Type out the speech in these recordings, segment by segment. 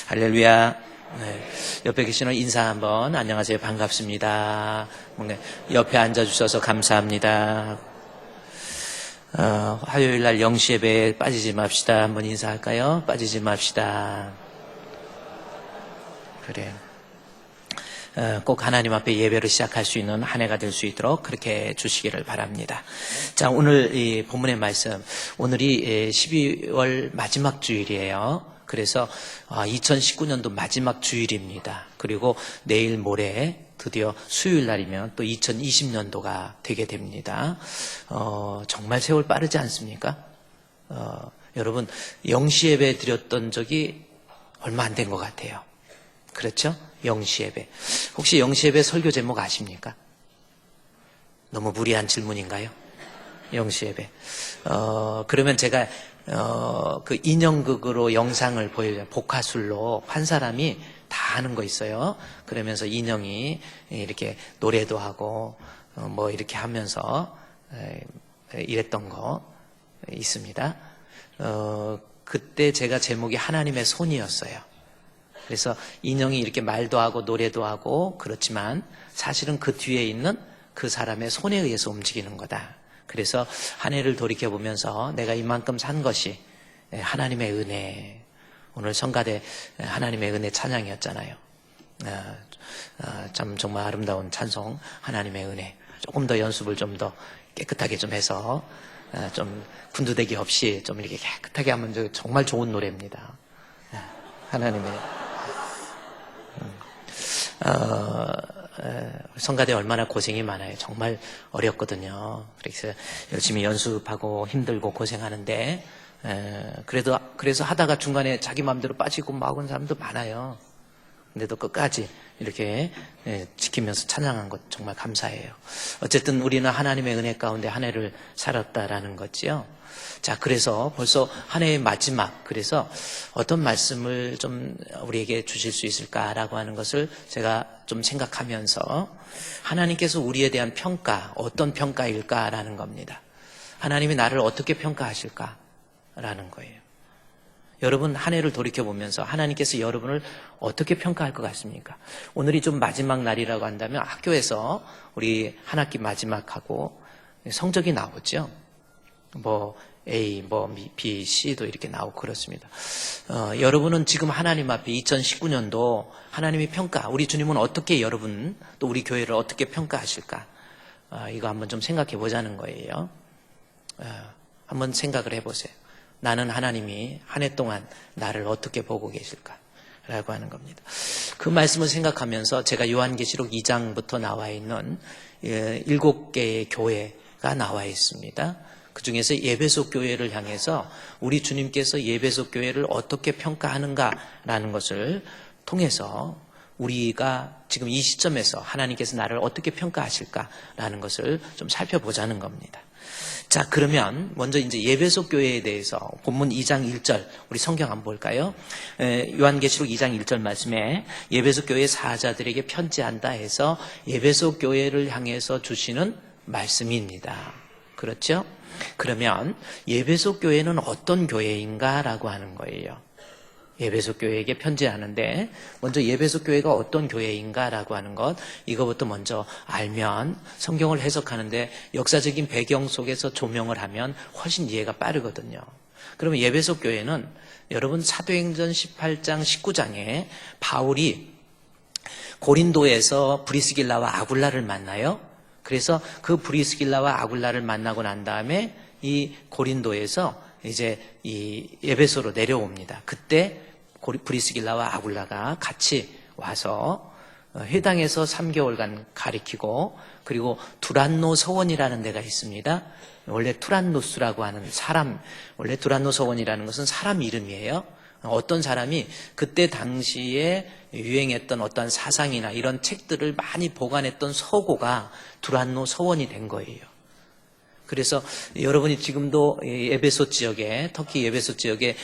할렐루야. 네. 옆에 계시는 인사 한번. 안녕하세요. 반갑습니다. 옆에 앉아주셔서 감사합니다. 화요일 날 0시 예배에 빠지지 맙시다. 한번 인사할까요? 빠지지 맙시다. 그래요. 꼭 하나님 앞에 예배를 시작할 수 있는 한 해가 될 수 있도록 그렇게 주시기를 바랍니다. 자, 오늘 이 본문의 말씀. 오늘이 12월 마지막 주일이에요. 그래서 2019년도 마지막 주일입니다. 그리고 내일 모레 드디어 수요일 날이면 또 2020년도가 되게 됩니다. 정말 세월 빠르지 않습니까? 여러분 0시 예배 드렸던 적이 얼마 안 된 것 같아요. 그렇죠? 0시 예배. 혹시 0시 예배 설교 제목 아십니까? 너무 무리한 질문인가요? 0시 예배. 그러면 제가 그 인형극으로 영상을 보여줘요. 복화술로 한 사람이 다 하는 거 있어요. 그러면서 인형이 이렇게 노래도 하고 뭐 이렇게 하면서 이랬던 거 있습니다. 그때 제가 제목이 하나님의 손이었어요. 그래서 인형이 이렇게 말도 하고 노래도 하고 그렇지만 사실은 그 뒤에 있는 그 사람의 손에 의해서 움직이는 거다. 그래서 한 해를 돌이켜보면서 내가 이만큼 산 것이 하나님의 은혜. 오늘 성가대 하나님의 은혜 찬양이었잖아요. 참 정말 아름다운 찬송 하나님의 은혜. 조금 더 연습을 좀 더 깨끗하게 좀 해서 좀 군두대기 없이 좀 이렇게 깨끗하게 하면 정말 좋은 노래입니다. 하나님의 성가대 얼마나 고생이 많아요. 정말 어렵거든요. 그래서 열심히 연습하고 힘들고 고생하는데 그래서 하다가 중간에 자기 마음대로 빠지고 막 하는 사람도 많아요. 근데도 끝까지 이렇게 지키면서 찬양한 것 정말 감사해요. 어쨌든 우리는 하나님의 은혜 가운데 한 해를 살았다라는 거지요. 자, 그래서 벌써 한 해의 마지막, 그래서 어떤 말씀을 좀 우리에게 주실 수 있을까라고 하는 것을 제가 좀 생각하면서 하나님께서 우리에 대한 평가, 어떤 평가일까라는 겁니다. 하나님이 나를 어떻게 평가하실까라는 거예요. 여러분 한 해를 돌이켜보면서 하나님께서 여러분을 어떻게 평가할 것 같습니까? 오늘이 좀 마지막 날이라고 한다면 학교에서 우리 한 학기 마지막하고 성적이 나오죠. 뭐 A, 뭐 B, C도 이렇게 나오고 그렇습니다. 여러분은 지금 하나님 앞에 2019년도 하나님의 평가, 우리 주님은 어떻게 여러분 또 우리 교회를 어떻게 평가하실까? 이거 한번 좀 생각해 보자는 거예요. 한번 생각을 해보세요. 나는 하나님이 한 해 동안 나를 어떻게 보고 계실까? 라고 하는 겁니다. 그 말씀을 생각하면서 제가 요한계시록 2장부터 나와 있는 7개의 교회가 나와 있습니다. 그 중에서 예배소 교회를 향해서 우리 주님께서 예배소 교회를 어떻게 평가하는가라는 것을 통해서 우리가 지금 이 시점에서 하나님께서 나를 어떻게 평가하실까라는 것을 좀 살펴보자는 겁니다. 자, 그러면 먼저 이제 예배소 교회에 대해서 본문 2장 1절 우리 성경 한번 볼까요? 요한계시록 2장 1절 말씀에 예배소 교회 사자들에게 편지한다 해서 예배소 교회를 향해서 주시는 말씀입니다. 그렇죠? 그러면 예배소 교회는 어떤 교회인가라고 하는 거예요. 예배소 교회에게 편지하는데 먼저 예배소 교회가 어떤 교회인가라고 하는 것, 이거부터 먼저 알면 성경을 해석하는데 역사적인 배경 속에서 조명을 하면 훨씬 이해가 빠르거든요. 그러면 예배소 교회는 여러분 사도행전 18장 19장에 바울이 고린도에서 브리스길라와 아굴라를 만나요. 그래서 그 브리스길라와 아굴라를 만나고 난 다음에 이 고린도에서 이제 이 예배소로 내려옵니다. 그때 브리스길라와 아굴라가 같이 와서 회당에서 3개월간 가르치고, 그리고 두란노 서원이라는 데가 있습니다. 원래 투란노스라고 하는 사람, 원래 두란노 서원이라는 것은 사람 이름이에요. 어떤 사람이 그때 당시에 유행했던 어떤 사상이나 이런 책들을 많이 보관했던 서고가 두란노 서원이 된 거예요. 그래서 여러분이 지금도 에베소 지역에, 터키 에베소 지역에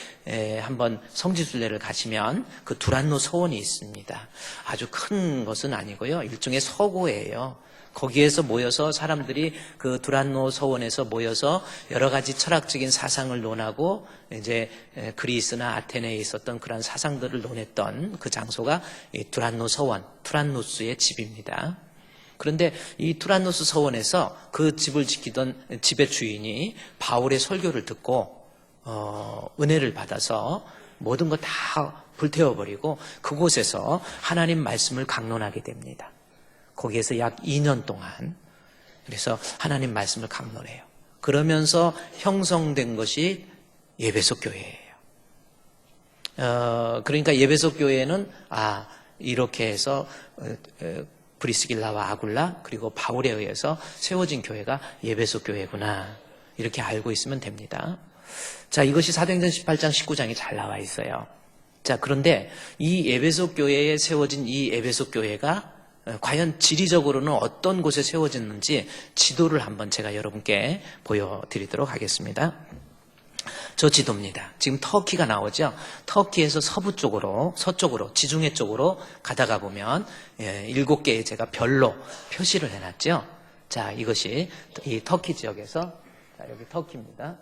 한번 성지순례를 가시면 그 두란노 서원이 있습니다. 아주 큰 것은 아니고요. 일종의 서고예요. 거기에서 모여서 사람들이 그 두란노 서원에서 모여서 여러 가지 철학적인 사상을 논하고 이제 그리스나 아테네에 있었던 그런 사상들을 논했던 그 장소가 이 두란노 서원, 투란노스의 집입니다. 그런데 이 투란노스 서원에서 그 집을 지키던 집의 주인이 바울의 설교를 듣고 은혜를 받아서 모든 거 다 불태워버리고 그곳에서 하나님 말씀을 강론하게 됩니다. 거기에서 약 2년 동안 그래서 하나님 말씀을 강론해요. 그러면서 형성된 것이 예배소 교회예요. 그러니까 예배소 교회는 이렇게 해서 브리스길라와 아굴라 그리고 바울에 의해서 세워진 교회가 예배소 교회구나 이렇게 알고 있으면 됩니다. 자, 이것이 사도행전 18장 19장에 잘 나와 있어요. 자, 그런데 이 에베소 교회에 세워진 이 에베소 교회가 과연 지리적으로는 어떤 곳에 세워졌는지 지도를 한번 제가 여러분께 보여드리도록 하겠습니다. 저 지도입니다. 지금 터키가 나오죠. 터키에서 서쪽으로 지중해 쪽으로 가다가 보면 7개의 제가 별로 표시를 해놨죠. 자, 이것이 이 터키 지역에서 여기 터키입니다.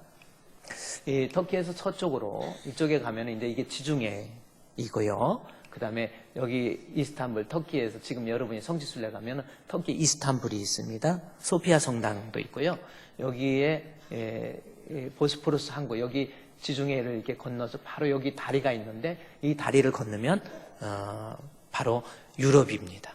이 터키에서 서쪽으로 이쪽에 가면 이제 이게 지중해이고요. 그 다음에 여기 이스탄불, 터키에서 지금 여러분이 성지순례 가면 터키 이스탄불이 있습니다. 소피아 성당도 있고요. 여기에 보스포러스 항구, 여기 지중해를 이렇게 건너서 바로 여기 다리가 있는데 이 다리를 건너면 바로 유럽입니다.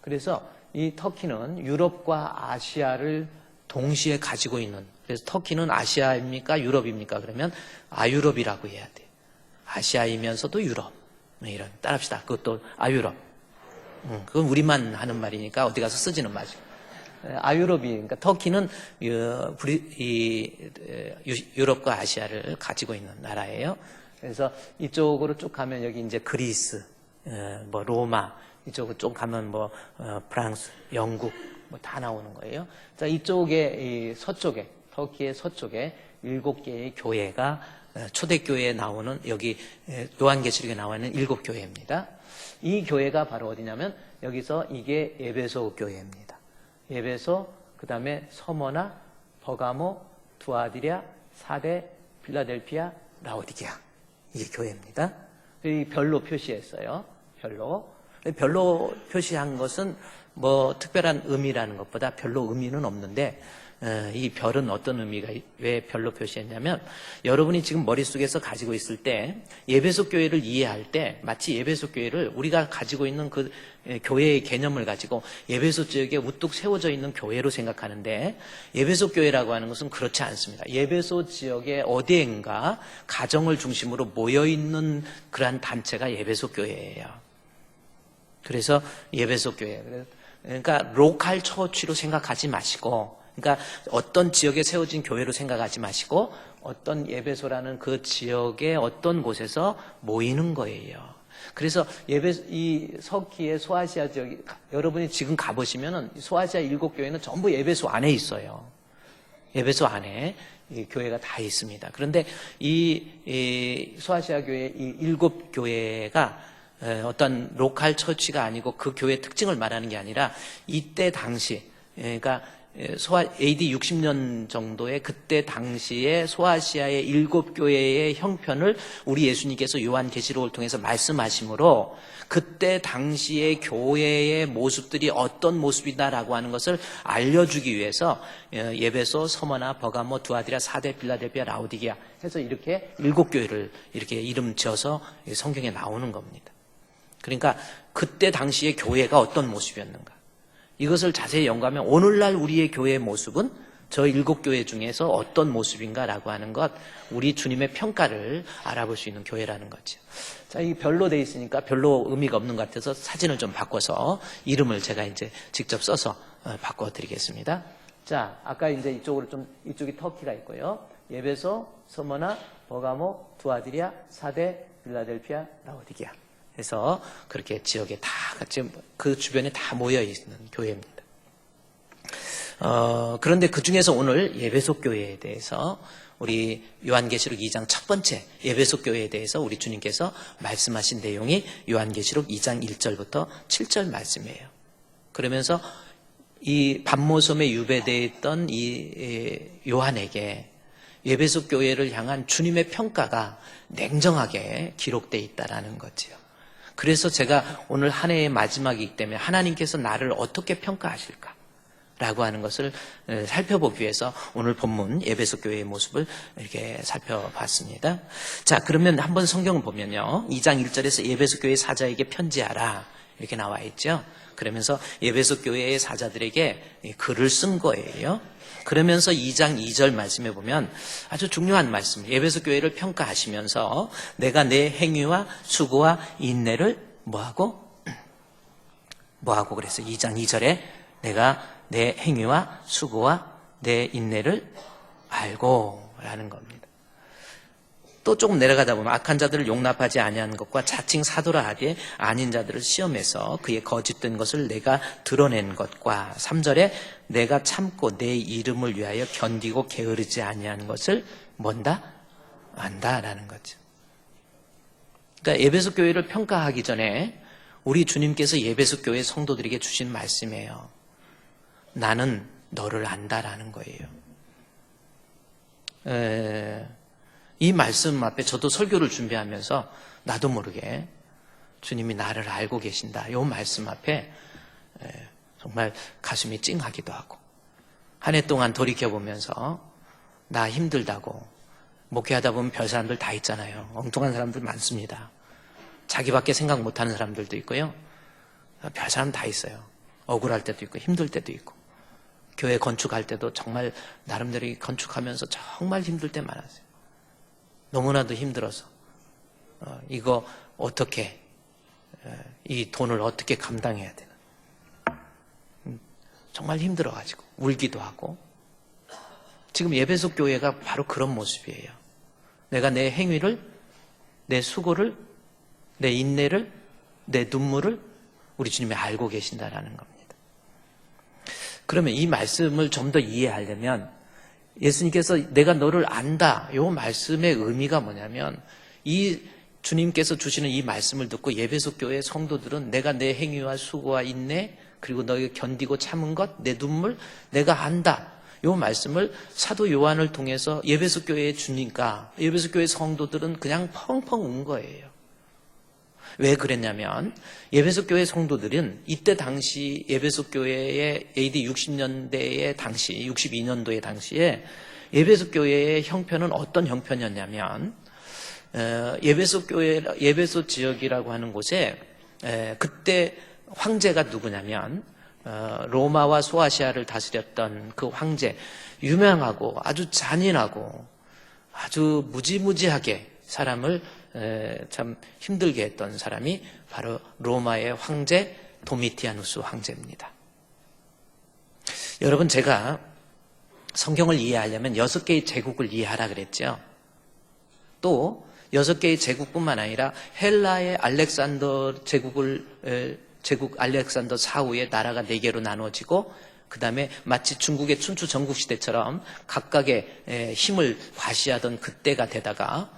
그래서 이 터키는 유럽과 아시아를 동시에 가지고 있는, 그래서 터키는 아시아입니까? 유럽입니까? 그러면 아유럽이라고 해야 돼요. 아시아이면서도 유럽. 이런, 따라합시다. 그것도 아유럽. 그건 우리만 하는 말이니까 어디 가서 쓰지는 마시고. 아유럽이, 그러니까 터키는 유럽과 아시아를 가지고 있는 나라예요. 그래서 이쪽으로 쭉 가면 여기 이제 그리스, 로마, 이쪽으로 쭉 가면 프랑스, 영국, 다 나오는 거예요. 자, 이쪽에, 서쪽에, 터키의 서쪽에 7개의 교회가 초대교회에 나오는, 여기 요한계시록에 나와 있는 7교회입니다. 이 교회가 바로 어디냐면, 여기서 이게 에베소 교회입니다. 에베소, 그 다음에 서머나, 버가모, 두아디랴, 사데, 필라델피아, 라오디게아. 이게 교회입니다. 이 별로 표시했어요. 별로 표시한 것은 특별한 의미라는 것보다 별로 의미는 없는데, 이 별은 어떤 의미가, 왜 별로 표시했냐면, 여러분이 지금 머릿속에서 가지고 있을 때, 예배소 교회를 이해할 때, 마치 예배소 교회를 우리가 가지고 있는 그 교회의 개념을 가지고 예배소 지역에 우뚝 세워져 있는 교회로 생각하는데, 예배소 교회라고 하는 것은 그렇지 않습니다. 예배소 지역의 어디엔가 가정을 중심으로 모여있는 그러한 단체가 예배소 교회예요. 그래서 예배소 교회. 그러니까 로컬 처치로 생각하지 마시고, 그러니까 어떤 지역에 세워진 교회로 생각하지 마시고 어떤 예배소라는 그 지역의 어떤 곳에서 모이는 거예요. 그래서 이 터키의 소아시아 지역이, 여러분이 지금 가보시면은 소아시아 7교회는 전부 예배소 안에 있어요. 예배소 안에 이 교회가 다 있습니다. 그런데 이 소아시아 교회 이 7교회가 어떤 로컬 처치가 아니고 그 교회의 특징을 말하는 게 아니라 이때 당시, 그러니까 AD 60년 정도의 그때 당시에 소아시아의 7교회의 형편을 우리 예수님께서 요한계시록을 통해서 말씀하심으로 그때 당시의 교회의 모습들이 어떤 모습이다라고 하는 것을 알려주기 위해서 예배소, 서머나, 버가모, 두아디라, 사데, 빌라델피아, 라오디게아 해서 이렇게 7교회를 이렇게 이름 지어서 성경에 나오는 겁니다. 그러니까 그때 당시의 교회가 어떤 모습이었는가, 이것을 자세히 연구하면 오늘날 우리의 교회의 모습은 저 7교회 중에서 어떤 모습인가라고 하는 것, 우리 주님의 평가를 알아볼 수 있는 교회라는 거죠. 자, 이 별로 돼 있으니까 별로 의미가 없는 것 같아서 사진을 좀 바꿔서 이름을 제가 이제 직접 써서 바꿔드리겠습니다. 자, 아까 이제 이쪽이 터키가 있고요. 예배소, 서머나, 버가모, 두아디랴, 사데, 빌라델피아, 라오디게아. 해서 그렇게 지역에 다 같이 그 주변에 다 모여 있는 교회입니다. 그런데 그 중에서 오늘 예배소 교회에 대해서 우리 요한계시록 2장 첫 번째 예배소 교회에 대해서 우리 주님께서 말씀하신 내용이 요한계시록 2장 1절부터 7절 말씀이에요. 그러면서 이 반모섬에 유배되어 있던 이 요한에게 에베소 교회를 향한 주님의 평가가 냉정하게 기록되어 있다는 거지요. 그래서 제가 오늘 한 해의 마지막이기 때문에 하나님께서 나를 어떻게 평가하실까? 라고 하는 것을 살펴보기 위해서 오늘 본문 에베소 교회의 모습을 이렇게 살펴봤습니다. 자, 그러면 한번 성경을 보면요. 2장 1절에서 에베소 교회 사자에게 편지하라 이렇게 나와 있죠. 그러면서 에베소 교회의 사자들에게 글을 쓴 거예요. 그러면서 2장 2절 말씀에 보면 아주 중요한 말씀, 에베소 교회를 평가하시면서 내가 내 행위와 수고와 인내를 뭐하고 그래서 2장 2절에 내가 내 행위와 수고와 내 인내를 알고 라는 겁니다. 또 조금 내려가다 보면 악한 자들을 용납하지 아니하는 것과 자칭 사도라 하되 아닌 자들을 시험해서 그의 거짓된 것을 내가 드러낸 것과 3절에 내가 참고 내 이름을 위하여 견디고 게으르지 아니하는 것을 뭔다? 안다라는 거죠. 그러니까 에베소 교회를 평가하기 전에 우리 주님께서 에베소 교회 성도들에게 주신 말씀이에요. 나는 너를 안다라는 거예요. 이 말씀 앞에 저도 설교를 준비하면서 나도 모르게 주님이 나를 알고 계신다. 이 말씀 앞에 정말 가슴이 찡하기도 하고 한 해 동안 돌이켜보면서 나 힘들다고 목회하다 보면 별 사람들 다 있잖아요. 엉뚱한 사람들 많습니다. 자기밖에 생각 못하는 사람들도 있고요. 별 사람 다 있어요. 억울할 때도 있고 힘들 때도 있고 교회 건축할 때도 정말 나름대로 건축하면서 정말 힘들 때 많았어요. 너무나도 힘들어서 이거 어떻게 이 돈을 어떻게 감당해야 되나 정말 힘들어가지고 울기도 하고 지금 에베소 교회가 바로 그런 모습이에요. 내가 내 행위를 내 수고를 내 인내를 내 눈물을 우리 주님이 알고 계신다라는 겁니다. 그러면 이 말씀을 좀 더 이해하려면 예수님께서 내가 너를 안다 이 말씀의 의미가 뭐냐면 이 주님께서 주시는 이 말씀을 듣고 에베소 교회 성도들은 내가 내 행위와 수고와 인내 그리고 너에게 견디고 참은 것 내 눈물 내가 안다 이 말씀을 사도 요한을 통해서 에베소 교회에 주니까 에베소 교회 성도들은 그냥 펑펑 운 거예요. 왜 그랬냐면 에베소 교회 성도들은 이때 당시 에베소 교회의 AD 60년대의 당시 62년도의 당시에 에베소 교회의 형편은 어떤 형편이었냐면 에베소 지역이라고 하는 곳에 그때 황제가 누구냐면 로마와 소아시아를 다스렸던 그 황제 유명하고 아주 잔인하고 아주 무지무지하게 사람을 참 힘들게 했던 사람이 바로 로마의 황제 도미티아누스 황제입니다. 여러분 제가 성경을 이해하려면 6개의 제국을 이해하라 그랬죠. 또 6개의 제국뿐만 아니라 헬라의 알렉산더 제국 알렉산더 사후에 나라가 4개로 나눠지고 그 다음에 마치 중국의 춘추 전국시대처럼 각각의 힘을 과시하던 그때가 되다가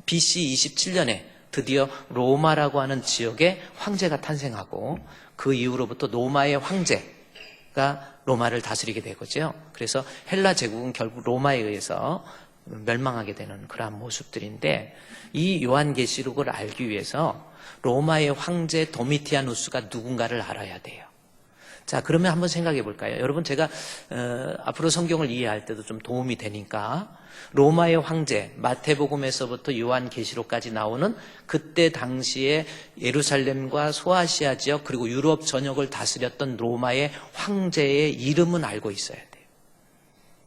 BC 27년에 드디어 로마라고 하는 지역에 황제가 탄생하고 그 이후로부터 로마의 황제가 로마를 다스리게 되거죠. 그래서 헬라 제국은 결국 로마에 의해서 멸망하게 되는 그러한 모습들인데 이 요한계시록을 알기 위해서 로마의 황제 도미티아누스가 누군가를 알아야 돼요. 자, 그러면 한번 생각해 볼까요? 여러분 제가 앞으로 성경을 이해할 때도 좀 도움이 되니까 로마의 황제 마태복음에서부터 요한계시록까지 나오는 그때 당시에 예루살렘과 소아시아 지역 그리고 유럽 전역을 다스렸던 로마의 황제의 이름은 알고 있어야 돼요.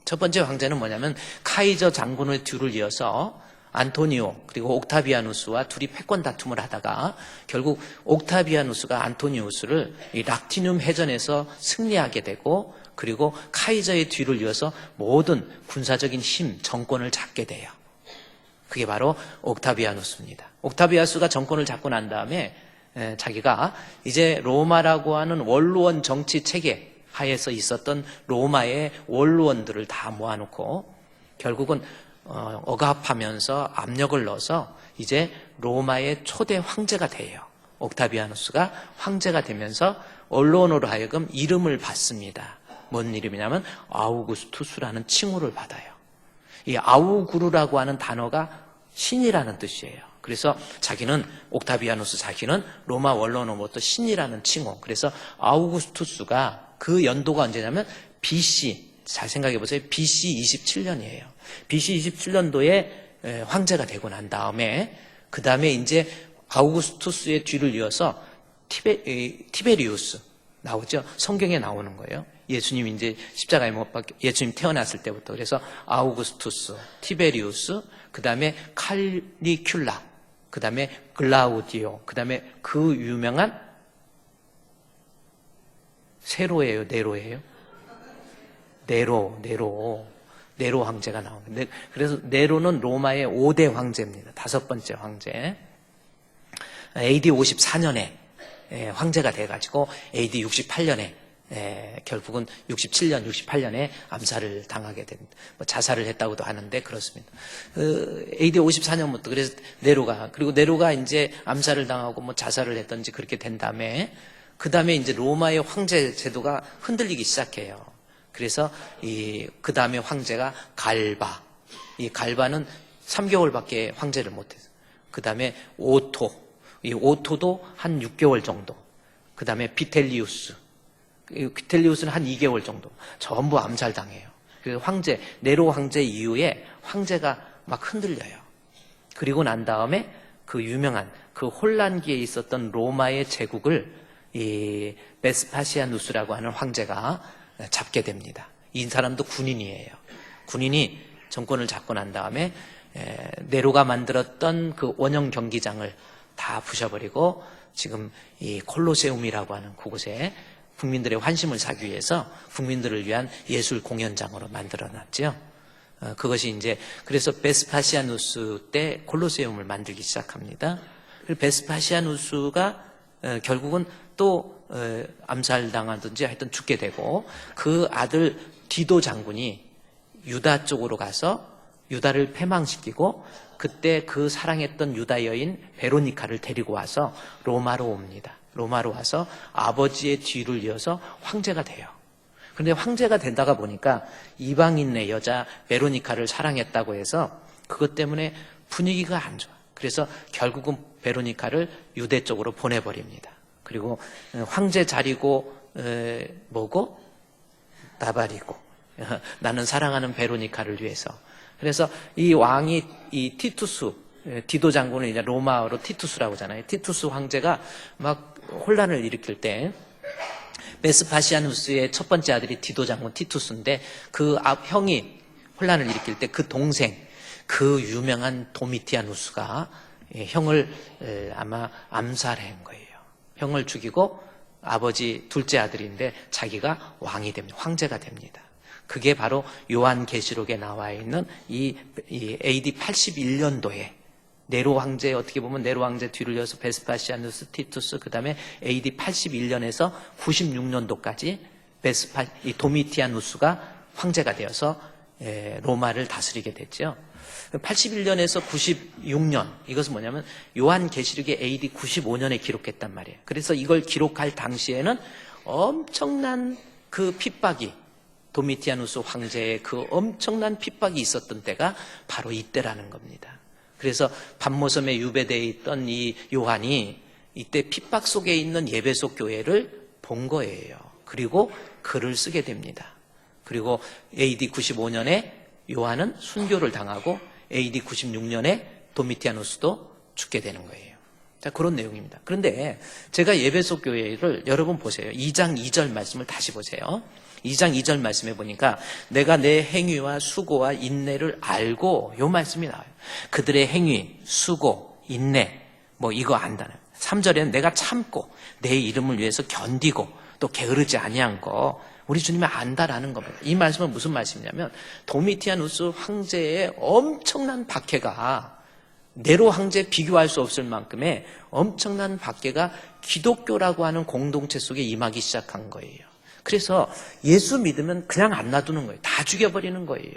첫 번째 황제는 뭐냐면 카이저 장군의 뒤를 이어서 안토니오 그리고 옥타비아누스와 둘이 패권 다툼을 하다가 결국 옥타비아누스가 안토니우스를 이 락티늄 해전에서 승리하게 되고 그리고 카이저의 뒤를 이어서 모든 군사적인 힘, 정권을 잡게 돼요. 그게 바로 옥타비아누스입니다. 옥타비아누스가 정권을 잡고 난 다음에 자기가 이제 로마라고 하는 원로원 정치 체계 하에서 있었던 로마의 원로원들을 다 모아놓고 결국은 억압하면서 압력을 넣어서 이제 로마의 초대 황제가 돼요. 옥타비아누스가 황제가 되면서 언론으로 하여금 이름을 받습니다. 뭔 이름이냐면 아우구스투스라는 칭호를 받아요. 이 아우구르라고 하는 단어가 신이라는 뜻이에요. 그래서 자기는 옥타비아누스 자기는 로마 원로로부터 신이라는 칭호. 그래서 아우구스투스가 그 연도가 언제냐면 BC, 잘 생각해 보세요. BC 27년이에요. BC 27년도에 황제가 되고 난 다음에 그 다음에 이제 아우구스투스의 뒤를 이어서 티베리우스 나오죠. 성경에 나오는 거예요. 예수님 이제 십자가에 못 박혀 예수님 태어났을 때부터. 그래서 아우구스투스, 티베리우스, 그 다음에 칼리큘라, 그 다음에 글라우디오, 그 다음에 그 유명한 세로예요, 네로예요? 네로 황제가 나오는데, 그래서 네로는 로마의 5대 황제입니다. 5번째 황제. AD 54년에 황제가 돼가지고 AD 68년에 결국은 67년, 68년에 암살을 당하게 된, 자살을 했다고도 하는데 그렇습니다. AD 54년부터 그래서 그리고 네로가 이제 암살을 당하고 자살을 했던지 그렇게 된 다음에 그 다음에 이제 로마의 황제 제도가 흔들리기 시작해요. 그래서 그 다음에 황제가 갈바. 이 갈바는 3개월밖에 황제를 못해서. 그 다음에 오토. 이 오토도 한 6개월 정도. 그 다음에 비텔리우스는 한 2개월 정도. 전부 암살당해요. 그래서 네로 황제 이후에 황제가 막 흔들려요. 그리고 난 다음에 그 유명한 그 혼란기에 있었던 로마의 제국을 이 베스파시아누스라고 하는 황제가 잡게 됩니다. 이 사람도 군인이에요. 군인이 정권을 잡고 난 다음에 네로가 만들었던 그 원형 경기장을 다 부셔버리고 지금 이 콜로세움이라고 하는 그곳에 국민들의 환심을 사기 위해서 국민들을 위한 예술 공연장으로 만들어놨죠. 그것이 이제 그래서 베스파시아누스 때 콜로세움을 만들기 시작합니다. 그리고 베스파시아누스가 결국은 또 암살당하든지 하여튼 죽게 되고 그 아들 디도 장군이 유다 쪽으로 가서 유다를 패망시키고 그때 그 사랑했던 유다 여인 베로니카를 데리고 와서 로마로 옵니다. 로마로 와서 아버지의 뒤를 이어서 황제가 돼요. 그런데 황제가 된다가 보니까 이방인의 여자 베로니카를 사랑했다고 해서 그것 때문에 분위기가 안 좋아. 그래서 결국은 베로니카를 유대 쪽으로 보내버립니다. 그리고 황제 자리고 뭐고 나발이고 나는 사랑하는 베로니카를 위해서. 그래서 이 왕이 이 디도 장군은 이제 로마어로 티투스라고 하잖아요. 티투스 황제가 막 혼란을 일으킬 때 베스파시아누스의 첫 번째 아들이 디도 장군 티투스인데 그 형이 혼란을 일으킬 때 그 동생 그 유명한 도미티아누스가 형을 아마 암살한 거예요. 형을 죽이고 아버지 둘째 아들인데 자기가 왕이 됩니다. 황제가 됩니다. 그게 바로 요한계시록에 나와 있는 이 AD 81년도에 네로 황제, 어떻게 보면 네로 황제 뒤를 이어서 베스파시아누스, 티투스, 그 다음에 AD 81년에서 96년도까지 이 도미티아누스가 황제가 되어서 로마를 다스리게 됐죠. 81년에서 96년, 이것은 뭐냐면 요한계시록에 AD 95년에 기록했단 말이에요. 그래서 이걸 기록할 당시에는 엄청난 그 핍박이, 도미티아누스 황제의 그 엄청난 핍박이 있었던 때가 바로 이때라는 겁니다. 그래서 반모섬에 유배되어 있던 이 요한이 이때 핍박 속에 있는 예배소 교회를 본 거예요. 그리고 글을 쓰게 됩니다. 그리고 AD 95년에 요한은 순교를 당하고 AD 96년에 도미티아누스도 죽게 되는 거예요. 자, 그런 내용입니다. 그런데 제가 예배소 교회를 여러분 보세요. 2장 2절 말씀을 다시 보세요. 2장 2절 말씀해 보니까 내가 내 행위와 수고와 인내를 알고 요 말씀이 나와요. 그들의 행위, 수고, 인내 뭐 이거 안다는. 3절에는 내가 참고 내 이름을 위해서 견디고 또 게으르지 아니한 거 우리 주님이 안다라는 겁니다. 이 말씀은 무슨 말씀이냐면 도미티아누스 황제의 엄청난 박해가 네로 황제 비교할 수 없을 만큼의 엄청난 박해가 기독교라고 하는 공동체 속에 임하기 시작한 거예요. 그래서 예수 믿으면 그냥 안 놔두는 거예요. 다 죽여버리는 거예요.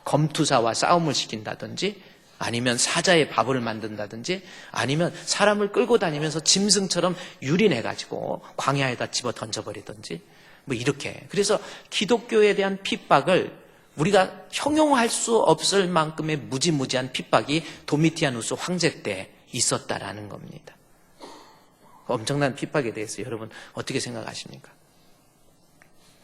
검투사와 싸움을 시킨다든지 아니면 사자의 밥을 만든다든지, 아니면 사람을 끌고 다니면서 짐승처럼 유린해가지고 광야에다 집어 던져버리든지, 뭐 이렇게. 그래서 기독교에 대한 핍박을 우리가 형용할 수 없을 만큼의 무지무지한 핍박이 도미티아누스 황제 때 있었다라는 겁니다. 엄청난 핍박에 대해서 여러분 어떻게 생각하십니까?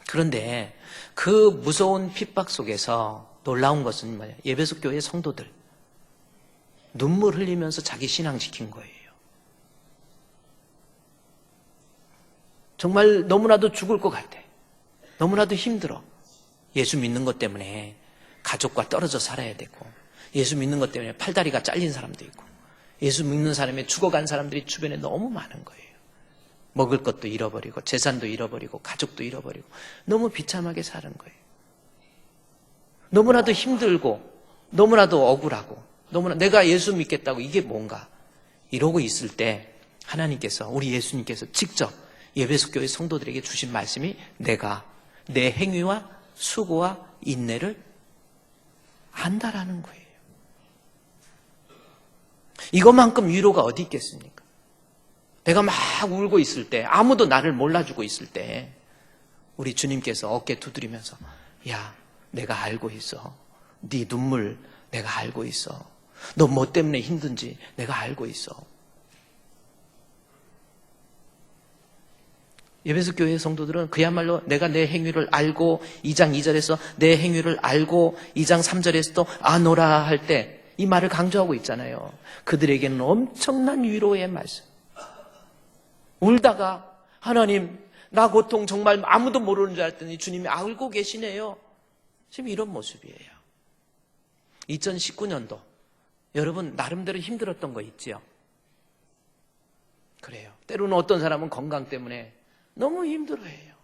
그런데 그 무서운 핍박 속에서 놀라운 것은 뭐예요? 에베소 교회 성도들 눈물 흘리면서 자기 신앙 지킨 거예요. 정말 너무나도 죽을 것 같아. 너무나도 힘들어. 예수 믿는 것 때문에 가족과 떨어져 살아야 되고, 예수 믿는 것 때문에 팔다리가 잘린 사람도 있고, 예수 믿는 사람이 죽어간 사람들이 주변에 너무 많은 거예요. 먹을 것도 잃어버리고, 재산도 잃어버리고, 가족도 잃어버리고, 너무 비참하게 사는 거예요. 너무나도 힘들고, 너무나도 억울하고, 너무나 내가 예수 믿겠다고 이게 뭔가 이러고 있을 때 하나님께서, 우리 예수님께서 직접 에베소 교회 성도들에게 주신 말씀이 내가 내 행위와 수고와 인내를 안다라는 거예요. 이것만큼 위로가 어디 있겠습니까? 내가 막 울고 있을 때, 아무도 나를 몰라주고 있을 때 우리 주님께서 어깨 두드리면서 야, 내가 알고 있어. 네 눈물 내가 알고 있어. 너 뭐 때문에 힘든지 내가 알고 있어. 에베소 교회 성도들은 그야말로 내가 내 행위를 알고 2장 2절에서 내 행위를 알고 2장 3절에서도 아노라 할 때 이 말을 강조하고 있잖아요. 그들에게는 엄청난 위로의 말씀. 울다가 하나님 나 고통 정말 아무도 모르는 줄 알았더니 주님이 알고 계시네요. 지금 이런 모습이에요. 2019년도 여러분 나름대로 힘들었던 거 있지요? 그래요. 때로는 어떤 사람은 건강 때문에 너무 힘들어해요.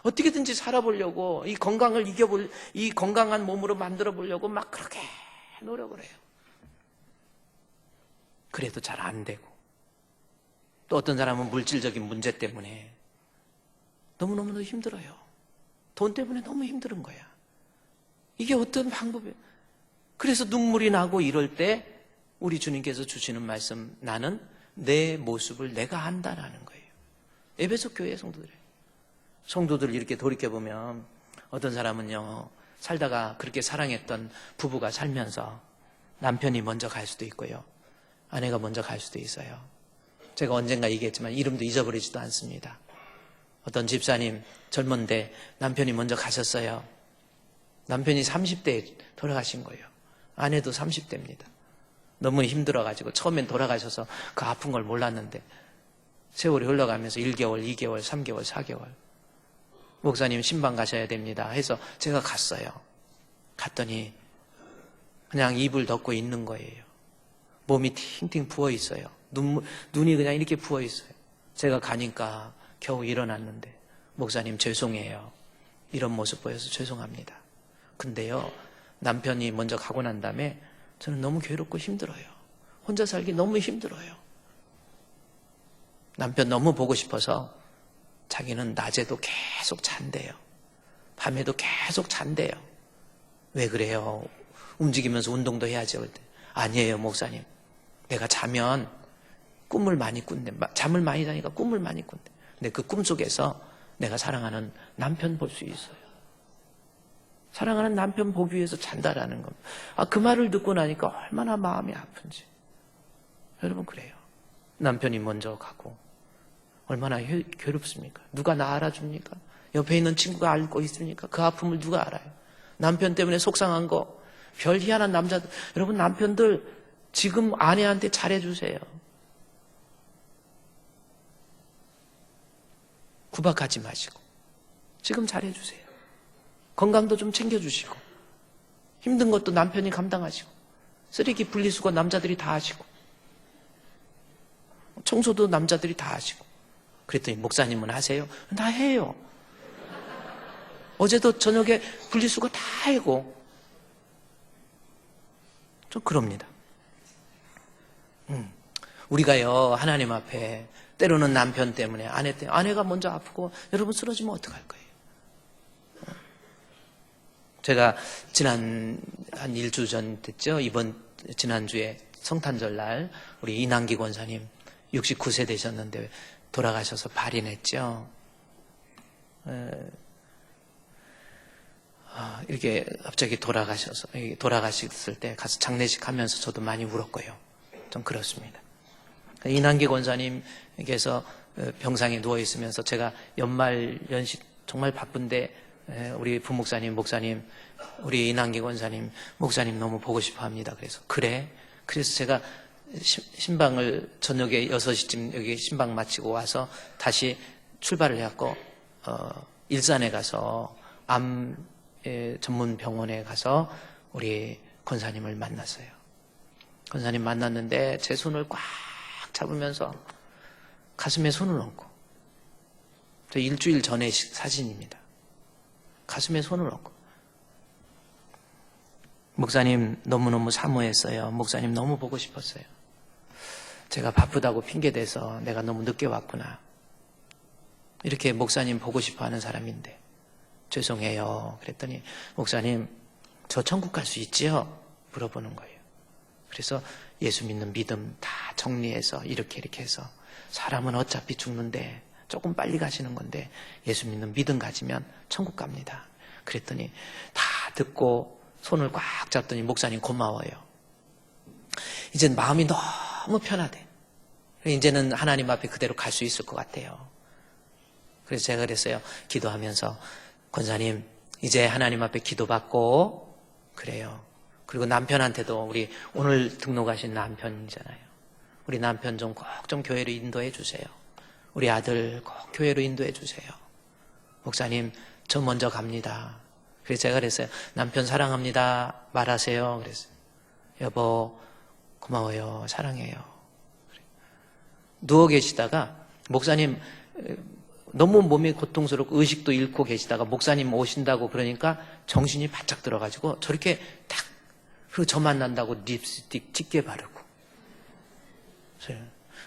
어떻게든지 살아보려고 이 건강을 이 건강한 몸으로 만들어 보려고 막 그렇게 노력을 해요. 그래도 잘 안 되고, 또 어떤 사람은 물질적인 문제 때문에 너무너무 힘들어요. 돈 때문에 너무 힘든 거야. 이게 어떤 방법이에요? 그래서 눈물이 나고 이럴 때 우리 주님께서 주시는 말씀, 나는 내 모습을 내가 안다라는 거예요. 에베소 교회 성도들을 이렇게 돌이켜보면 어떤 사람은요, 살다가 그렇게 사랑했던 부부가 살면서 남편이 먼저 갈 수도 있고요, 아내가 먼저 갈 수도 있어요. 제가 언젠가 얘기했지만 이름도 잊어버리지도 않습니다. 어떤 집사님 젊은데 남편이 먼저 가셨어요. 남편이 30대에 돌아가신 거예요. 아내도 30대입니다. 너무 힘들어가지고 처음엔 돌아가셔서 그 아픈 걸 몰랐는데 세월이 흘러가면서 1개월, 2개월, 3개월, 4개월 목사님 신방 가셔야 됩니다 해서 제가 갔어요. 갔더니 그냥 이불 덮고 있는 거예요. 몸이 팅팅 부어 있어요. 눈이 그냥 이렇게 부어 있어요. 제가 가니까 겨우 일어났는데 목사님 죄송해요. 이런 모습 보여서 죄송합니다. 근데요, 남편이 먼저 가고 난 다음에 저는 너무 괴롭고 힘들어요. 혼자 살기 너무 힘들어요. 남편 너무 보고 싶어서 자기는 낮에도 계속 잔대요. 밤에도 계속 잔대요. 왜 그래요? 움직이면서 운동도 해야죠. 그때. 아니에요, 목사님. 내가 자면 꿈을 많이 꾼대. 잠을 많이 자니까 꿈을 많이 꾼대. 근데 그 꿈 속에서 내가 사랑하는 남편 볼 수 있어요. 사랑하는 남편 보기 위해서 잔다라는 겁니다. 그 말을 듣고 나니까 얼마나 마음이 아픈지. 여러분 그래요. 남편이 먼저 가고 얼마나 괴롭습니까? 누가 나 알아줍니까? 옆에 있는 친구가 알고 있습니까? 그 아픔을 누가 알아요? 남편 때문에 속상한 거, 별 희한한 남자들. 여러분 남편들 지금 아내한테 잘해주세요. 구박하지 마시고 지금 잘해주세요. 건강도 좀 챙겨주시고 힘든 것도 남편이 감당하시고 쓰레기 분리수거 남자들이 다 하시고 청소도 남자들이 다 하시고. 그랬더니 목사님은 하세요? 나 해요. 어제도 저녁에 분리수거 다 하고 좀 그럽니다. 우리가요 하나님 앞에 때로는 남편 때문에 아내 때문에 아내가 먼저 아프고 여러분 쓰러지면 어떡할 거예요? 제가 지난 한 1주 전 됐죠? 이번 지난주에 성탄절 날 우리 이난기 권사님 69세 되셨는데 돌아가셔서 발인했죠. 이렇게 갑자기 돌아가셨을 때 가서 장례식 하면서 저도 많이 울었고요. 좀 그렇습니다. 이난기 권사님께서 병상에 누워 있으면서 제가 연말 연식 정말 바쁜데 우리 부목사님, 목사님, 우리 이난기 권사님, 목사님 너무 보고 싶어 합니다. 그래서 제가 신방을 저녁에 6시쯤 여기 신방 마치고 와서 다시 출발을 해갖고 일산에 가서 암 전문 병원에 가서 우리 권사님을 만났어요. 권사님 만났는데 제 손을 꽉 잡으면서 가슴에 손을 얹고, 저 일주일 전의 사진입니다. 가슴에 손을 얹고, 목사님 너무너무 사모했어요. 목사님 너무 보고 싶었어요. 제가 바쁘다고 핑계대서 내가 너무 늦게 왔구나. 이렇게 목사님 보고 싶어하는 사람인데 죄송해요. 그랬더니 목사님 저 천국 갈 수 있지요? 물어보는 거예요. 그래서 예수 믿는 믿음 다 정리해서 이렇게 해서 사람은 어차피 죽는데 조금 빨리 가시는 건데 예수 믿는 믿음 가지면 천국 갑니다. 그랬더니 다 듣고 손을 꽉 잡더니 목사님 고마워요. 이젠 마음이 너무 편하대. 이제는 하나님 앞에 그대로 갈 수 있을 것 같아요. 그래서 제가 그랬어요. 기도하면서 권사님 이제 하나님 앞에 기도받고 그래요. 그리고 남편한테도 우리 오늘 등록하신 남편이잖아요. 우리 남편 좀 꼭 좀 교회로 인도해 주세요. 우리 아들 꼭 교회로 인도해 주세요. 목사님 저 먼저 갑니다. 그래서 제가 그랬어요. 남편 사랑합니다. 말하세요. 그랬어요. 여보 고마워요. 사랑해요. 누워 계시다가 목사님 너무 몸이 고통스럽고 의식도 잃고 계시다가 목사님 오신다고 그러니까 정신이 바짝 들어가지고 저렇게 딱 그리고 저 만난다고 립스틱 짙게 바르고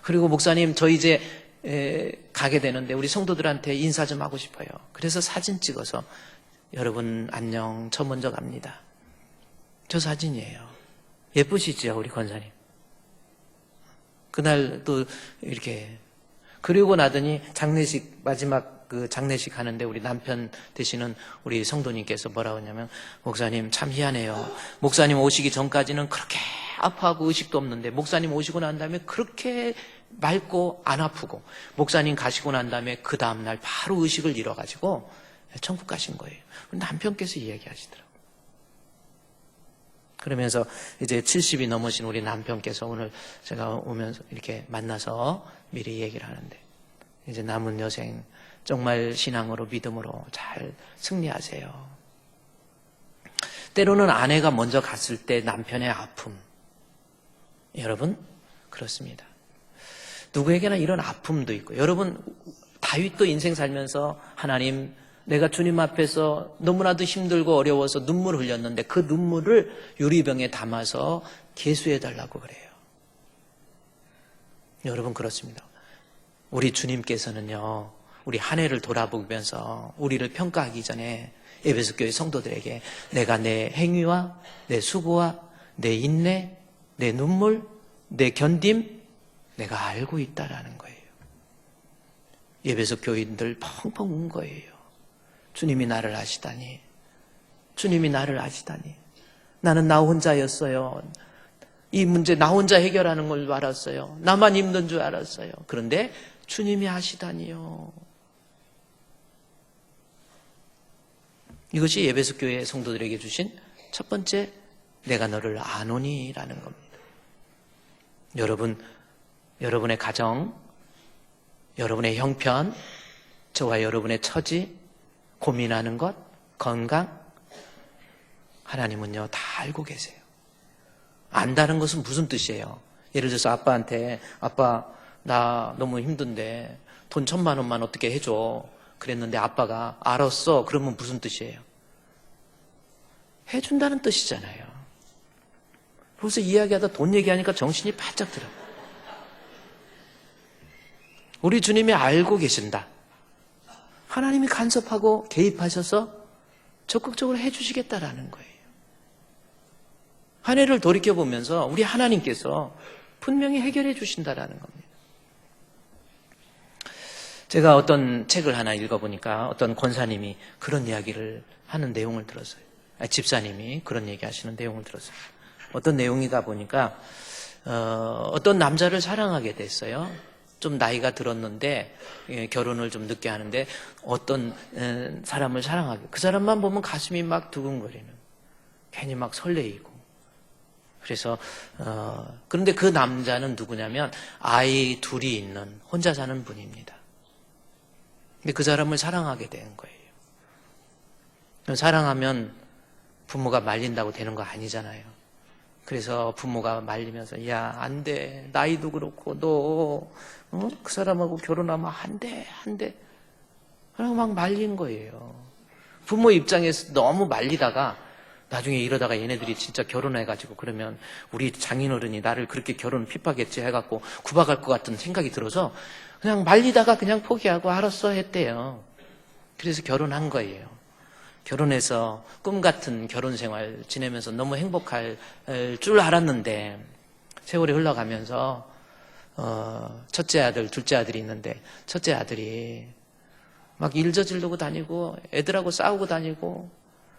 그리고 목사님 저 이제 가게 되는데 우리 성도들한테 인사 좀 하고 싶어요. 그래서 사진 찍어서 여러분 안녕 저 먼저 갑니다. 저 사진이에요. 예쁘시죠 우리 권사님. 그날 또 이렇게 그리고 나더니 장례식 마지막 그 장례식 하는데 우리 남편 되시는 우리 성도님께서 뭐라고 하냐면 목사님 참 희한해요. 목사님 오시기 전까지는 그렇게 아파하고 의식도 없는데 목사님 오시고 난 다음에 그렇게 맑고 안 아프고 목사님 가시고 난 다음에 그 다음날 바로 의식을 잃어가지고 천국 가신 거예요. 남편께서 이야기하시더라고요. 그러면서 이제 70이 넘으신 우리 남편께서 오늘 제가 오면서 이렇게 만나서 미리 얘기를 하는데 이제 남은 여생 정말 신앙으로 믿음으로 잘 승리하세요. 때로는 아내가 먼저 갔을 때 남편의 아픔 여러분 그렇습니다. 누구에게나 이런 아픔도 있고 여러분 다윗도 인생 살면서 하나님 내가 주님 앞에서 너무나도 힘들고 어려워서 눈물을 흘렸는데 그 눈물을 유리병에 담아서 계수해달라고 그래요. 여러분 그렇습니다. 우리 주님께서는요 우리 한 해를 돌아보면서 우리를 평가하기 전에 에베소 교회 성도들에게 내가 내 행위와 내 수고와 내 인내, 내 눈물, 내 견딤 내가 알고 있다라는 거예요. 에베소 교인들 펑펑 운 거예요. 주님이 나를 아시다니, 주님이 나를 아시다니. 나는 나 혼자였어요. 이 문제 나 혼자 해결하는 걸 알았어요. 나만 힘든 줄 알았어요. 그런데 주님이 아시다니요. 이것이 에베소 교회 성도들에게 주신 첫 번째 내가 너를 아노니라는 겁니다. 여러분, 여러분의 가정, 여러분의 형편, 저와 여러분의 처지, 고민하는 것, 건강, 하나님은요 다 알고 계세요. 안다는 것은 무슨 뜻이에요? 예를 들어서 아빠한테 아빠 나 너무 힘든데 돈 1,000만 원만 어떻게 해줘 그랬는데 아빠가 알았어 그러면 무슨 뜻이에요? 해준다는 뜻이잖아요. 그래서 이야기하다 돈 얘기하니까 정신이 바짝 들어요. 우리 주님이 알고 계신다. 하나님이 간섭하고 개입하셔서 적극적으로 해주시겠다라는 거예요. 한 해를 돌이켜보면서 우리 하나님께서 분명히 해결해 주신다라는 겁니다. 제가 어떤 책을 하나 읽어보니까 어떤 권사님이 그런 이야기를 하는 내용을 들었어요. 집사님이 그런 얘기 하시는 내용을 들었어요. 어떤 내용이다 보니까 어떤 남자를 사랑하게 됐어요. 좀 나이가 들었는데 결혼을 좀 늦게 하는데 어떤 사람을 사랑하게, 그 사람만 보면 가슴이 막 두근거리는, 괜히 막 설레이고. 그래서 그런데 그 남자는 누구냐면 아이 둘이 있는 혼자 사는 분입니다. 근데 그 사람을 사랑하게 된 거예요. 사랑하면 부모가 말린다고 되는 거 아니잖아요. 그래서 부모가 말리면서 야, 안 돼. 나이도 그렇고 너 그 사람하고 결혼하면 안 돼. 그러고 막 말린 거예요. 부모 입장에서 너무 말리다가 나중에 이러다가 얘네들이 진짜 결혼해가지고 그러면 우리 장인어른이 나를 그렇게 결혼 핍박했지 해갖고 구박할 것 같은 생각이 들어서 그냥 말리다가 그냥 포기하고 알았어 했대요. 그래서 결혼한 거예요. 결혼해서 꿈 같은 결혼 생활 지내면서 너무 행복할 줄 알았는데 세월이 흘러가면서 첫째 아들, 둘째 아들이 있는데 첫째 아들이 막 일 저지르고 다니고 애들하고 싸우고 다니고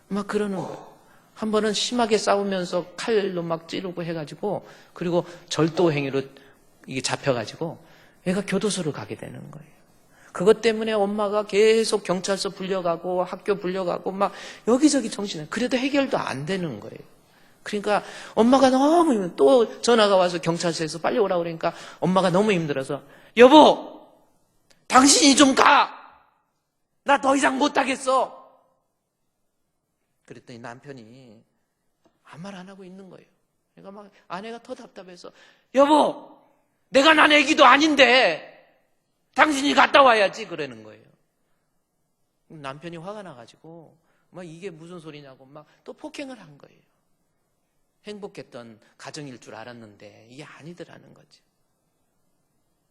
막 그러는 거예요. 한 번은 심하게 싸우면서 칼로 막 찌르고 해가지고 그리고 절도 행위로 이게 잡혀가지고 얘가 교도소를 가게 되는 거예요. 그것 때문에 엄마가 계속 경찰서 불려가고 학교 불려가고 막 여기저기 정신을, 그래도 해결도 안 되는 거예요. 그러니까 엄마가 너무, 또 전화가 와서 경찰서에서 빨리 오라고 그러니까 엄마가 너무 힘들어서 여보, 당신이 좀 가! 나 더 이상 못하겠어! 그랬더니 남편이 아무 말 안 하고 있는 거예요. 그러니까 막 아내가 더 답답해서 여보, 내가 난 애기도 아닌데 당신이 갔다 와야지 그러는 거예요. 남편이 화가 나가지고 막 이게 무슨 소리냐고 막 또 폭행을 한 거예요. 행복했던 가정일 줄 알았는데 이게 아니더라는 거지.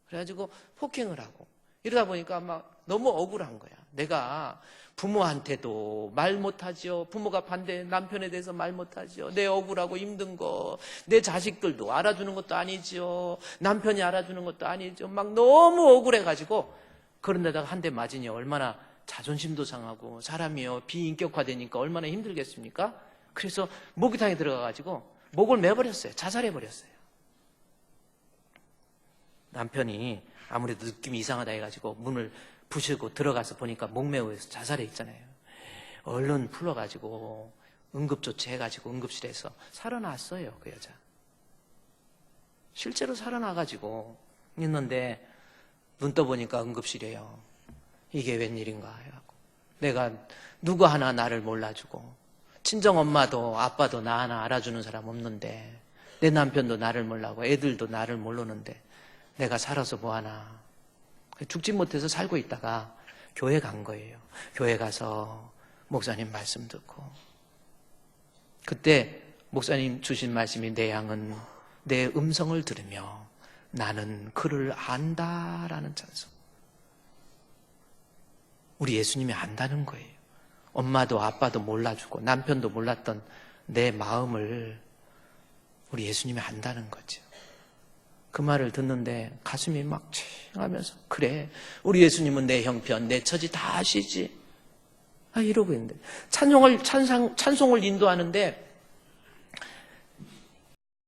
그래가지고 폭행을 하고 이러다 보니까 막 너무 억울한 거야. 내가 부모한테도 말 못하죠. 부모가 반대 남편에 대해서 말 못하죠. 내 억울하고 힘든 거, 내 자식들도 알아주는 것도 아니죠. 남편이 알아주는 것도 아니죠. 막 너무 억울해가지고 그런 데다가 한 대 맞으니 얼마나 자존심도 상하고 사람이요 비인격화되니까 얼마나 힘들겠습니까? 그래서 목욕탕에 들어가가지고 목을 매버렸어요. 자살해버렸어요. 남편이 아무래도 느낌이 이상하다 해가지고 문을 부시고 들어가서 보니까 목매어서 자살해 있잖아요. 얼른 풀어가지고 응급조치해가지고 응급실에서 살아났어요. 그 여자 실제로 살아나가지고 있는데 눈 떠보니까 응급실이에요. 이게 웬일인가 해갖고 내가 누구 하나 나를 몰라주고 친정엄마도 아빠도 나 하나 알아주는 사람 없는데 내 남편도 나를 몰라고 애들도 나를 모르는데 내가 살아서 뭐하나. 죽지 못해서 살고 있다가 교회 간 거예요. 교회 가서 목사님 말씀 듣고 그때 목사님 주신 말씀이 내 양은 내 음성을 들으며 나는 그를 안다라는 찬송. 우리 예수님이 안다는 거예요. 엄마도 아빠도 몰라주고 남편도 몰랐던 내 마음을 우리 예수님이 안다는 거죠. 그 말을 듣는데 가슴이 막 칭하면서 그래, 우리 예수님은 내 형편, 내 처지 다 아시지. 이러고 있는데 찬송을 인도하는데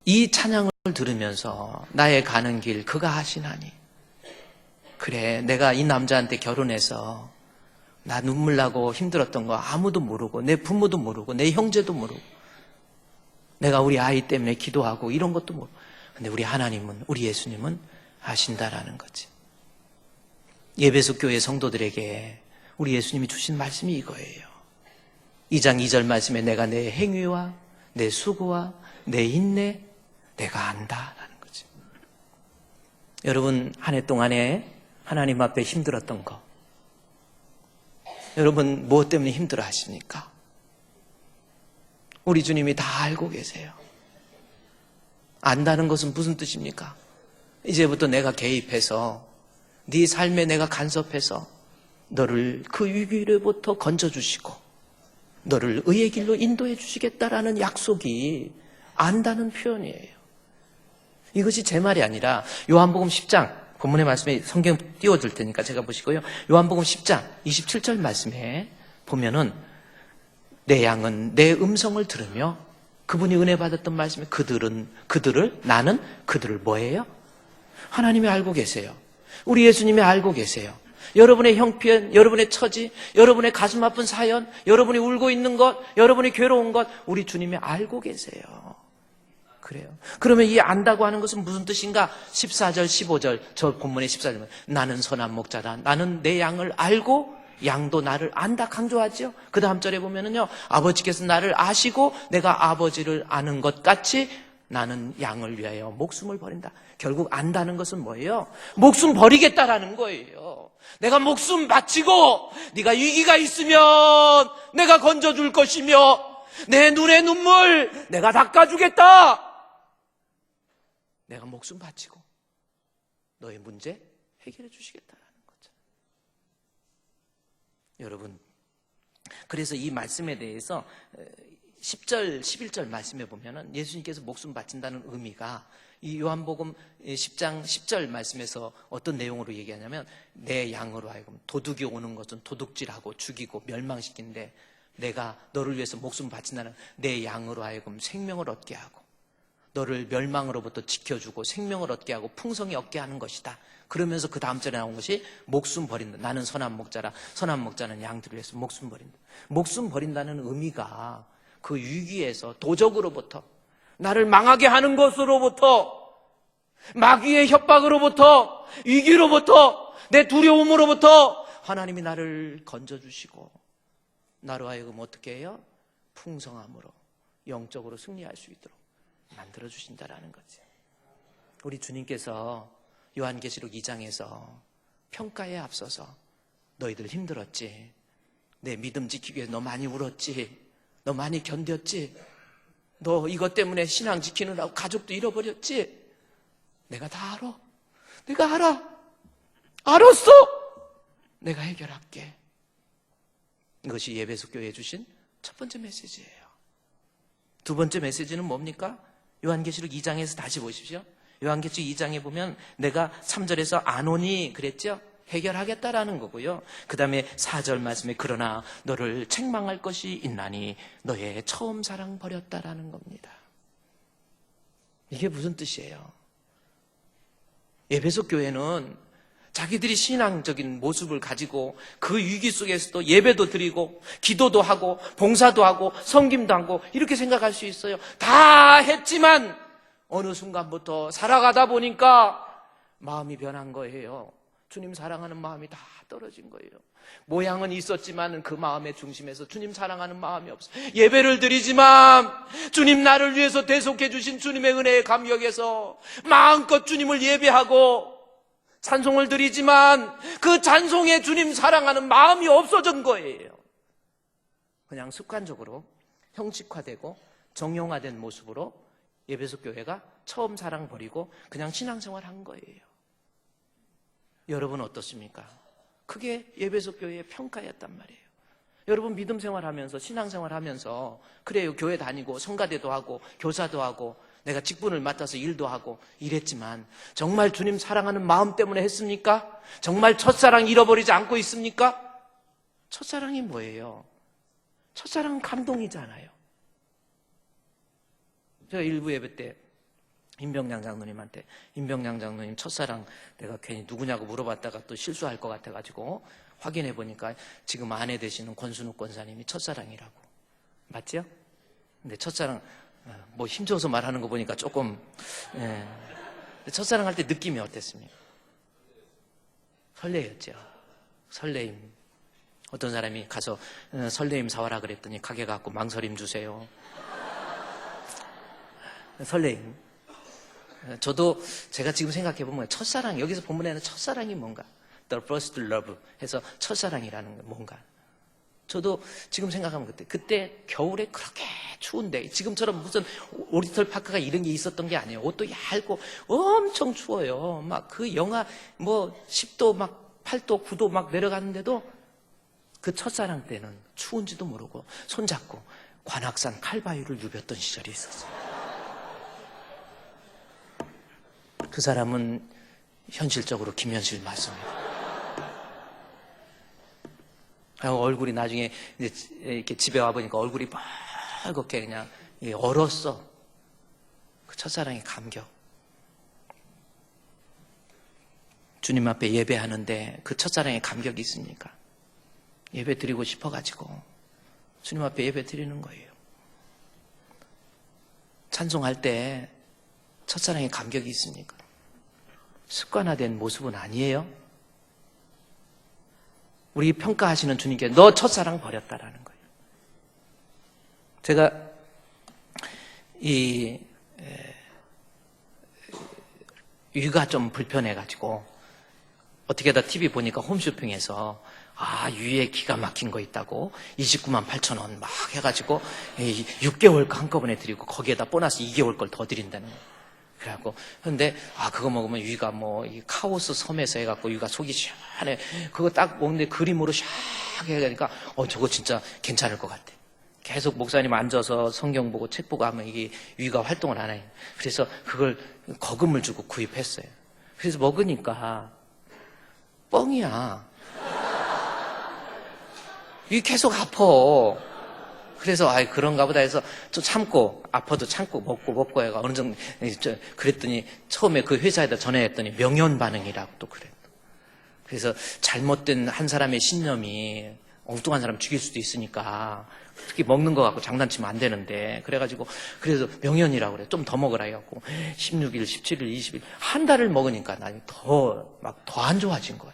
이 찬양을 들으면서 나의 가는 길 그가 하시나니 그래, 내가 이 남자한테 결혼해서 나 눈물 나고 힘들었던 거 아무도 모르고 내 부모도 모르고 내 형제도 모르고 내가 우리 아이 때문에 기도하고 이런 것도 모르고 근데 우리 하나님은, 우리 예수님은 아신다라는 거지. 예배소 교회 성도들에게 우리 예수님이 주신 말씀이 이거예요. 2장 2절 말씀에 내가 내 행위와 내 수고와 내 인내 내가 안다라는 거지. 여러분 한 해 동안에 하나님 앞에 힘들었던 거 여러분 무엇 때문에 힘들어 하십니까? 우리 주님이 다 알고 계세요. 안다는 것은 무슨 뜻입니까? 이제부터 내가 개입해서 네 삶에 내가 간섭해서 너를 그 위기로부터 건져주시고 너를 의의 길로 인도해 주시겠다라는 약속이 안다는 표현이에요. 이것이 제 말이 아니라 요한복음 10장 본문의 말씀에 성경 띄워줄 테니까 제가 보시고요. 요한복음 10장 27절 말씀에 보면은 내 양은 내 음성을 들으며 그분이 은혜 받았던 말씀에 나는 그들을 뭐예요? 하나님이 알고 계세요. 우리 예수님이 알고 계세요. 여러분의 형편, 여러분의 처지, 여러분의 가슴 아픈 사연, 여러분이 울고 있는 것, 여러분이 괴로운 것 우리 주님이 알고 계세요. 그래요. 그러면 이 안다고 하는 것은 무슨 뜻인가? 14절, 15절, 저 본문의 14절. 나는 선한 목자다. 나는 내 양을 알고 양도 나를 안다 강조하죠. 그 다음 절에 보면은요, 아버지께서 나를 아시고 내가 아버지를 아는 것 같이 나는 양을 위하여 목숨을 버린다. 결국 안다는 것은 뭐예요? 목숨 버리겠다라는 거예요. 내가 목숨 바치고 네가 위기가 있으면 내가 건져줄 것이며 내 눈의 눈물 내가 닦아주겠다. 내가 목숨 바치고 너의 문제 해결해 주시겠다라는 거죠. 여러분, 그래서 이 말씀에 대해서 10절, 11절 말씀에 보면은 예수님께서 목숨 바친다는 의미가 이 요한복음 10장 10절 말씀에서 어떤 내용으로 얘기하냐면 내 양으로 하여금 도둑이 오는 것은 도둑질하고 죽이고 멸망시키는데 내가 너를 위해서 목숨 바친다는 내 양으로 하여금 생명을 얻게 하고 너를 멸망으로부터 지켜주고 생명을 얻게 하고 풍성히 얻게 하는 것이다. 그러면서 그 다음 절에 나온 것이 목숨 버린다. 나는 선한 목자라. 선한 목자는 양들을 위해서 목숨 버린다. 목숨 버린다는 의미가 그 위기에서 도적으로부터 나를 망하게 하는 것으로부터 마귀의 협박으로부터 위기로부터 내 두려움으로부터 하나님이 나를 건져주시고 나로 하여금 어떻게 해요? 풍성함으로 영적으로 승리할 수 있도록 만들어주신다라는 거지. 우리 주님께서 요한계시록 2장에서 평가에 앞서서 너희들 힘들었지. 내 믿음 지키기 위해서 너 많이 울었지. 너 많이 견뎠지. 너 이것 때문에 신앙 지키느라고 가족도 잃어버렸지. 내가 다 알아. 내가 알아. 알았어. 내가 해결할게. 이것이 예배소 교회에 주신 첫 번째 메시지예요. 두 번째 메시지는 뭡니까? 요한계시록 2장에서 다시 보십시오. 요한계시록 2장에 보면 내가 3절에서 안 오니 그랬죠? 해결하겠다라는 거고요. 그 다음에 4절 말씀에 그러나 너를 책망할 것이 있나니 너의 처음 사랑 버렸다라는 겁니다. 이게 무슨 뜻이에요? 에베소 교회는 자기들이 신앙적인 모습을 가지고 그 위기 속에서도 예배도 드리고 기도도 하고 봉사도 하고 섬김도 하고 이렇게 생각할 수 있어요. 다 했지만 어느 순간부터 살아가다 보니까 마음이 변한 거예요. 주님 사랑하는 마음이 다 떨어진 거예요. 모양은 있었지만 그 마음의 중심에서 주님 사랑하는 마음이 없어. 예배를 드리지만 주님 나를 위해서 대속해 주신 주님의 은혜의 감격에서 마음껏 주님을 예배하고 찬송을 드리지만 그 찬송에 주님 사랑하는 마음이 없어진 거예요. 그냥 습관적으로 형식화되고 정형화된 모습으로 예배소 교회가 처음 사랑 버리고 그냥 신앙생활 한 거예요. 여러분 어떻습니까? 그게 예배소 교회의 평가였단 말이에요. 여러분 믿음 생활하면서 신앙생활 하면서 그래요, 교회 다니고 성가대도 하고 교사도 하고 내가 직분을 맡아서 일도 하고 이랬지만 정말 주님 사랑하는 마음 때문에 했습니까? 정말 첫사랑 잃어버리지 않고 있습니까? 첫사랑이 뭐예요? 첫사랑은 감동이잖아요. 제가 일부 예배 때 임병양 장로님한테 임병양 장로님 첫사랑 내가 괜히 누구냐고 물어봤다가 또 실수할 것 같아가지고 확인해 보니까 지금 아내 되시는 권순욱 권사님이 첫사랑이라고. 맞죠? 근데 첫사랑 뭐 힘줘서 말하는 거 보니까 조금 첫사랑 할 때 느낌이 어땠습니까? 설레였죠. 설레임. 어떤 사람이 가서 설레임 사와라 그랬더니 가게 가고 망설임 주세요. 설레임. 저도 제가 지금 생각해보면 첫사랑, 여기서 본문에는 첫사랑이 뭔가 The first love 해서 첫사랑이라는 게 뭔가 저도 지금 생각하면 그때 겨울에 그렇게 추운데 지금처럼 무슨 오리털 파크가 이런 게 있었던 게 아니에요. 옷도 얇고 엄청 추워요. 막 그 영하 뭐 10도 막 8도 9도 막 내려갔는데도 그 첫사랑 때는 추운지도 모르고 손잡고 관악산 칼바위를 누볐던 시절이 있었어요. 그 사람은 현실적으로 김현실 맞습니다. 얼굴이 나중에 이제 이렇게 집에 와보니까 얼굴이 빨갛게 그냥 얼었어. 그 첫사랑의 감격. 주님 앞에 예배하는데 그 첫사랑의 감격이 있습니까? 예배 드리고 싶어가지고 주님 앞에 예배 드리는 거예요. 찬송할 때 첫사랑의 감격이 있습니까? 습관화된 모습은 아니에요. 우리 평가하시는 주님께 너 첫사랑 버렸다라는 거예요. 제가 위가 좀 불편해가지고 어떻게 다 TV 보니까 홈쇼핑에서 위에 기가 막힌 거 있다고 29만 8천 원 막 해가지고 6개월 거 한꺼번에 드리고 거기에다 보너스 2개월 걸 더 드린다는 거예요. 그래갖고 근데 그거 먹으면 위가 이 카오스 섬에서 해갖고 위가 속이 시원해. 그거 딱 먹는데 그림으로 시원하게 해가니까 저거 진짜 괜찮을 것 같아. 계속 목사님 앉아서 성경 보고 책 보고 하면 이게 위가 활동을 안 해요. 그래서 그걸 거금을 주고 구입했어요. 그래서 먹으니까 뻥이야. 위 계속 아파. 그래서 그런가 보다 해서 좀 참고 아파도 참고 먹고 해가 어느 정도 그랬더니 처음에 그 회사에다 전화했더니 명연 반응이라고 또 그래. 그래서 잘못된 한 사람의 신념이 엉뚱한 사람 죽일 수도 있으니까 특히 먹는 거 갖고 장난치면 안 되는데 그래가지고 그래서 명연이라고 그래. 좀 더 먹으라 해갖고 16일, 17일, 20일 한 달을 먹으니까 나는 더 안 좋아진 거야.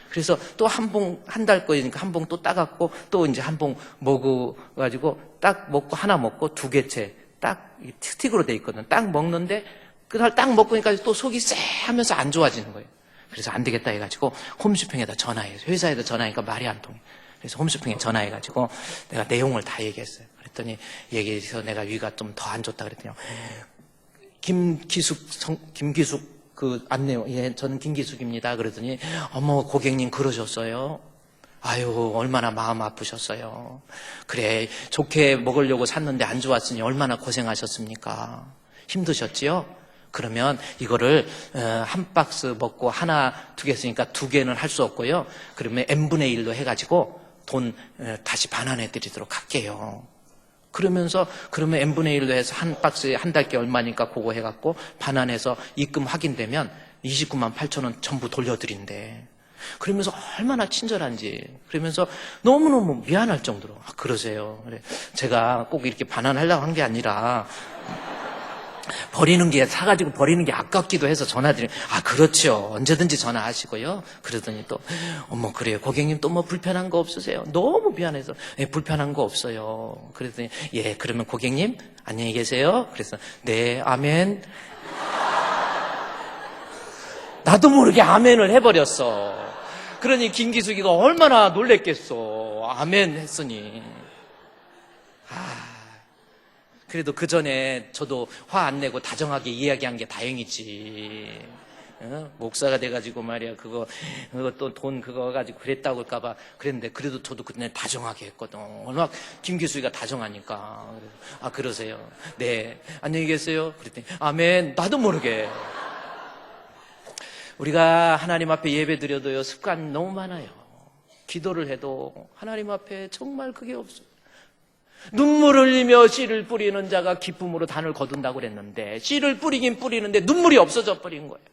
그래서 또 한 달 거니까 한 봉 또 따갖고 또 이제 한 봉 먹어가지고 딱 먹고 하나 먹고 두 개째 딱 스틱으로 돼 있거든. 딱 먹는데 그날 딱 먹으니까 또 속이 쎄하면서 안 좋아지는 거예요. 그래서 안 되겠다 해가지고 홈쇼핑에다 전화해요. 회사에다 전화하니까 말이 안 통해. 그래서 홈쇼핑에 전화해가지고 내가 내용을 다 얘기했어요. 그랬더니 얘기해서 내가 위가 좀 더 안 좋다 그랬더니 김기숙 그 안내요. 예, 저는 김기숙입니다. 그러더니 어머 고객님 그러셨어요. 아유 얼마나 마음 아프셨어요. 그래 좋게 먹으려고 샀는데 안 좋았으니 얼마나 고생하셨습니까? 힘드셨지요? 그러면 이거를 한 박스 먹고 하나 두 개 쓰니까 두 개는 할 수 없고요. 그러면 n분의 1로 해가지고 돈 다시 반환해 드리도록 할게요. 그러면서 그러면 n분의 1로 해서 한 박스에 한 달께 얼마니까 그거 해갖고 반환해서 입금 확인되면 29만 8천 원 전부 돌려드린대. 그러면서 얼마나 친절한지. 그러면서 너무너무 미안할 정도로 그러세요. 그래. 제가 꼭 이렇게 반환하려고 한 게 아니라 사가지고 버리는 게 아깝기도 해서 전화드리면, 그렇죠. 언제든지 전화하시고요. 그러더니 또, 그래요. 고객님 또 뭐 불편한 거 없으세요? 너무 미안해서, 불편한 거 없어요. 그랬더니, 그러면 고객님, 안녕히 계세요. 그래서, 네, 아멘. 나도 모르게 아멘을 해버렸어. 그러니 김기숙이가 얼마나 놀랬겠어. 아멘 했으니. 그래도 그 전에 저도 화 안 내고 다정하게 이야기한 게 다행이지. 목사가 돼가지고 말이야 그거 또 돈 그거 가지고 그랬다고 할까봐 그랬는데 그래도 저도 그때 다정하게 했거든. 워낙 김기수가 다정하니까. 그러세요. 네, 안녕히 계세요. 그랬더니 아멘. 나도 모르게. 우리가 하나님 앞에 예배 드려도요 습관 너무 많아요. 기도를 해도 하나님 앞에 정말 그게 없어요. 눈물을 흘리며 씨를 뿌리는 자가 기쁨으로 단을 거둔다고 그랬는데 씨를 뿌리긴 뿌리는데 눈물이 없어져 버린 거예요.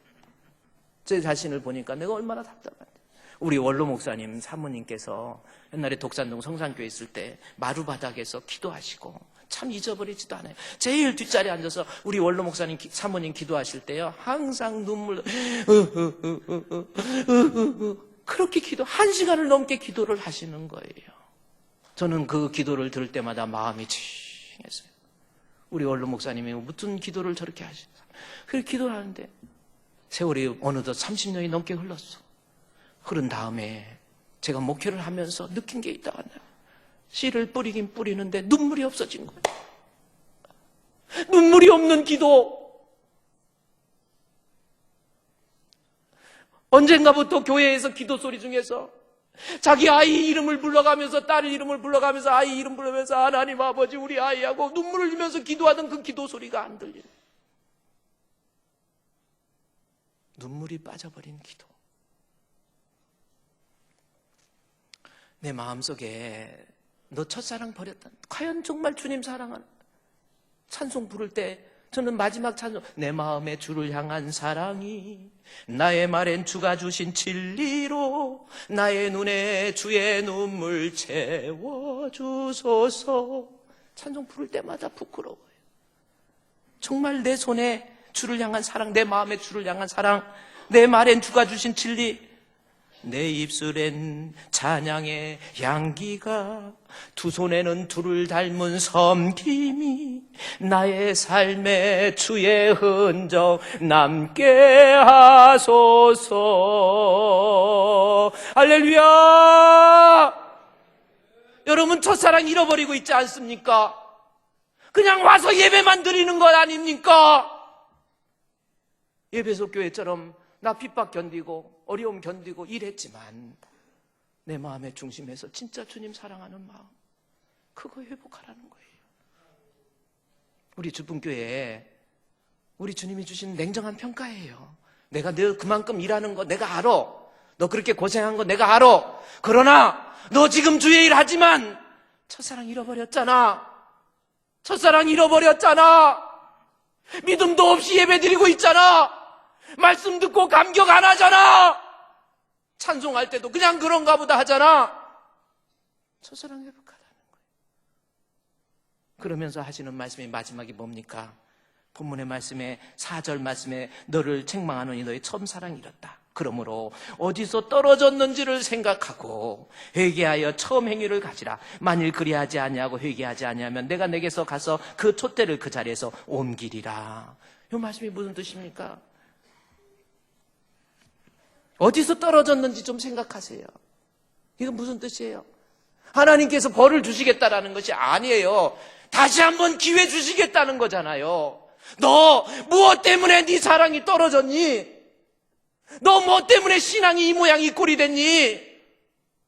제 자신을 보니까 내가 얼마나 답답한데. 우리 원로 목사님 사모님께서 옛날에 독산동 성산교회 있을 때 마루바닥에서 기도하시고 참 잊어버리지도 않아요. 제일 뒷자리에 앉아서 우리 원로 목사님 사모님 기도하실 때요 항상 눈물 그렇게 1시간을 넘게 기도를 하시는 거예요. 저는 그 기도를 들을 때마다 마음이 칭했어요. 우리 원로 목사님이 무슨 기도를 저렇게 하시나. 그렇게 기도를 하는데 세월이 어느덧 30년이 넘게 흘렀어. 흐른 다음에 제가 목회를 하면서 느낀 게 있다가 씨를 뿌리긴 뿌리는데 눈물이 없어진 거예요. 눈물이 없는 기도. 언젠가부터 교회에서 기도 소리 중에서 자기 아이 이름을 불러가면서 딸 이름을 불러가면서 아이 이름 부르면서 하나님 아버지 우리 아이하고 눈물을 흘리면서 기도하던 그 기도 소리가 안 들리네. 눈물이 빠져버린 기도. 내 마음속에 너 첫사랑 버렸다. 과연 정말 주님 사랑하는 찬송 부를 때 저는 마지막 찬송, 내 마음에 주를 향한 사랑이 나의 말엔 주가 주신 진리로 나의 눈에 주의 눈물 채워주소서. 찬송 부를 때마다 부끄러워요. 정말 내 손에 주를 향한 사랑, 내 마음에 주를 향한 사랑, 내 말엔 주가 주신 진리, 내 입술엔 찬양의 향기가, 두 손에는 주를 닮은 섬김이 나의 삶에 주의 흔적 남게 하소서. 할렐루야. 여러분 첫사랑 잃어버리고 있지 않습니까? 그냥 와서 예배만 드리는 것 아닙니까? 예배소 교회처럼 나 핍박 견디고 어려움 견디고 일했지만 내 마음의 중심에서 진짜 주님 사랑하는 마음, 그거 회복하라는 거예요. 우리 주분교회에 우리 주님이 주신 냉정한 평가예요. 내가 너 그만큼 일하는 거 내가 알아. 너 그렇게 고생한 거 내가 알아. 그러나 너 지금 주의 일 하지만 첫사랑 잃어버렸잖아. 첫사랑 잃어버렸잖아. 믿음도 없이 예배드리고 있잖아. 말씀 듣고 감격 안 하잖아. 찬송할 때도 그냥 그런가 보다 하잖아. 첫사랑 회복하라는 거예요. 그러면서 하시는 말씀이 마지막이 뭡니까? 본문의 말씀에 4절 말씀에 너를 책망하노니 너의 처음 사랑 잃었다. 그러므로 어디서 떨어졌는지를 생각하고 회개하여 처음 행위를 가지라. 만일 그리하지 아니하고 회개하지 아니하면 내가 내게서 가서 그 촛대를 그 자리에서 옮기리라. 이 말씀이 무슨 뜻입니까? 어디서 떨어졌는지 좀 생각하세요. 이건 무슨 뜻이에요? 하나님께서 벌을 주시겠다라는 것이 아니에요. 다시 한번 기회 주시겠다는 거잖아요. 너 무엇 때문에 네 사랑이 떨어졌니? 너 뭐 때문에 신앙이 이 모양 이 꼴이 됐니?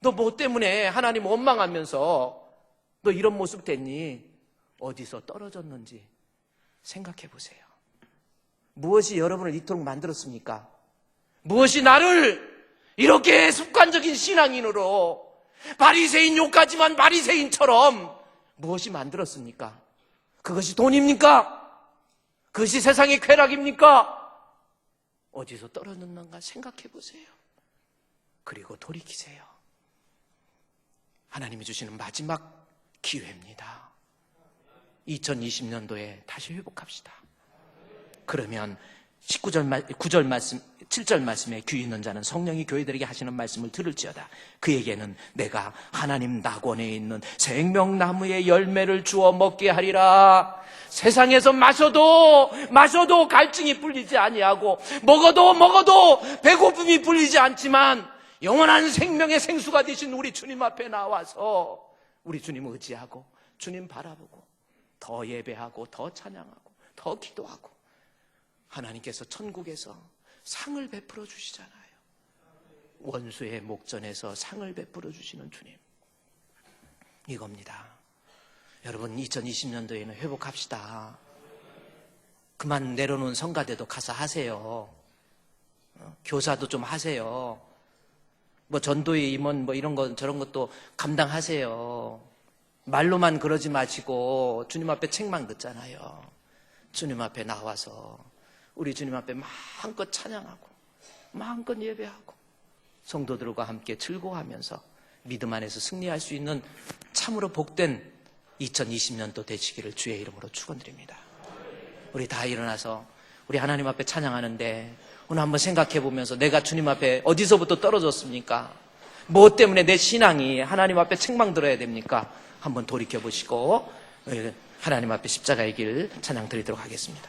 너 뭐 때문에 하나님 원망하면서 너 이런 모습 됐니? 어디서 떨어졌는지 생각해 보세요. 무엇이 여러분을 이토록 만들었습니까? 무엇이 나를 이렇게 습관적인 신앙인으로 바리새인 욕하지만 바리새인처럼 무엇이 만들었습니까? 그것이 돈입니까? 그것이 세상의 쾌락입니까? 어디서 떨어졌는가 생각해 보세요. 그리고 돌이키세요. 하나님이 주시는 마지막 기회입니다. 2020년도에 다시 회복합시다. 그러면 9절 말씀, 7절 말씀에 귀 있는 자는 성령이 교회들에게 하시는 말씀을 들을지어다. 그에게는 내가 하나님 낙원에 있는 생명나무의 열매를 주어 먹게 하리라. 세상에서 마셔도 갈증이 풀리지 아니하고 먹어도 배고픔이 풀리지 않지만 영원한 생명의 생수가 되신 우리 주님 앞에 나와서 우리 주님 의지하고 주님 바라보고 더 예배하고 더 찬양하고 더 기도하고 하나님께서 천국에서 상을 베풀어 주시잖아요. 원수의 목전에서 상을 베풀어 주시는 주님, 이겁니다. 여러분 2020년도에는 회복합시다. 그만 내려놓은 성가대도 가서 하세요. 교사도 좀 하세요. 뭐 전도의 임원 뭐 이런 거 저런 것도 감당하세요. 말로만 그러지 마시고 주님 앞에 책망 듣잖아요. 주님 앞에 나와서 우리 주님 앞에 마음껏 찬양하고 마음껏 예배하고 성도들과 함께 즐거워하면서 믿음 안에서 승리할 수 있는 참으로 복된 2020년도 되시기를 주의 이름으로 축원드립니다. 우리 다 일어나서 우리 하나님 앞에 찬양하는데 오늘 한번 생각해 보면서 내가 주님 앞에 어디서부터 떨어졌습니까? 무엇 때문에 내 신앙이 하나님 앞에 책망 들어야 됩니까? 한번 돌이켜 보시고 하나님 앞에 십자가의 길 찬양 드리도록 하겠습니다.